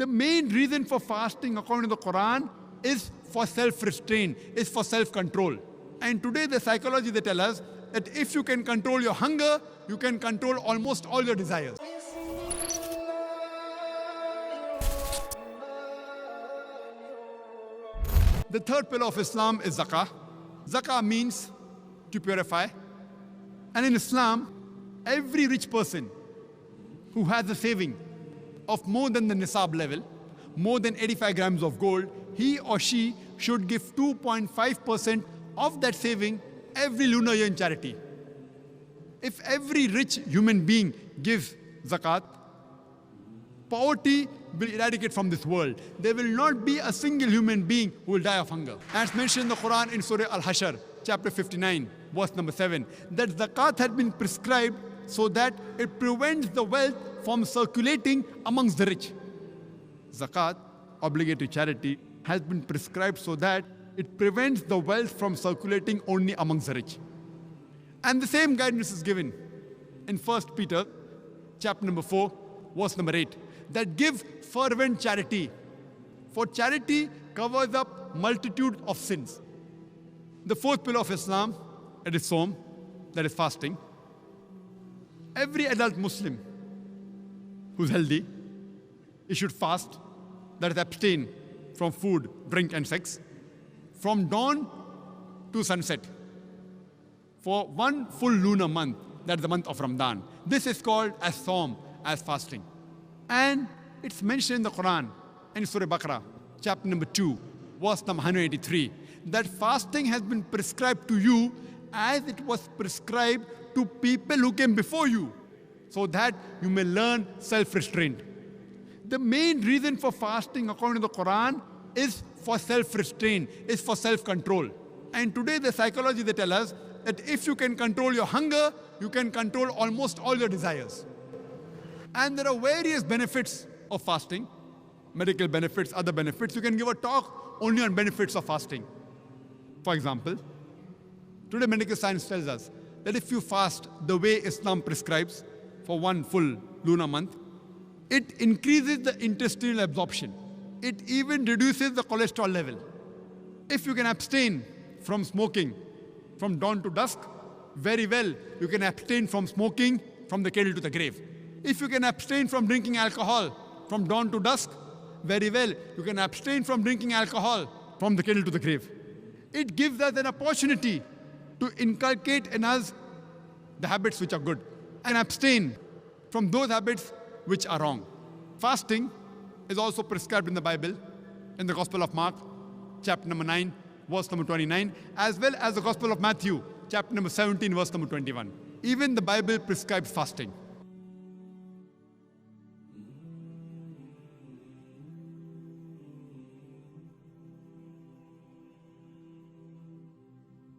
The main reason for fasting, according to the Quran, is for self-restraint, is for self-control. And today the psychology, they tell us that if you can control your hunger, you can control almost all your desires. The third pillar of Islam is zakah. Zakah means to purify. And in Islam, every rich person who has a saving of more than the nisab level, more than 85 grams of gold, he or she should give 2.5% of that saving every lunar year in charity. If every rich human being gives zakat, poverty will eradicate from this world. There will not be a single human being who will die of hunger. As mentioned in the Quran in Surah Al-Hashr, chapter 59, verse number 7, that zakat had been prescribed so that it prevents the wealth from circulating amongst the rich. Zakat, obligatory charity, has been prescribed so that it prevents the wealth from circulating only amongst the rich. And the same guidance is given in 1 Peter, chapter number 4, verse number 8, that give fervent charity, for charity covers up multitude of sins. The fourth pillar of Islam, it is Sawm, that is fasting. Every adult Muslim who's healthy, he should fast, that is abstain from food, drink and sex, from dawn to sunset, for one full lunar month, that is the month of Ramadan. This is called as Sawm, as fasting. And it's mentioned in the Quran, in Surah Baqarah, chapter number 2, verse number 183, that fasting has been prescribed to you as it was prescribed to people who came before you, so that you may learn self-restraint. The main reason for fasting, according to the Quran, is for self-restraint, is for self-control. And today the psychology, they tell us that if you can control your hunger, you can control almost all your desires. And there are various benefits of fasting, medical benefits, other benefits. You can give a talk only on benefits of fasting. For example, today medical science tells us that if you fast the way Islam prescribes for one full lunar month, it increases the intestinal absorption. It even reduces the cholesterol level. If you can abstain from smoking from dawn to dusk, very well, you can abstain from smoking from the cradle to the grave. If you can abstain from drinking alcohol from dawn to dusk, very well, you can abstain from drinking alcohol from the cradle to the grave. It gives us an opportunity to inculcate in us the habits which are good and abstain from those habits which are wrong. Fasting is also prescribed in the Bible, in the Gospel of Mark, chapter number 9, verse number 29, as well as the Gospel of Matthew, chapter number 17, verse number 21. Even the Bible prescribes fasting.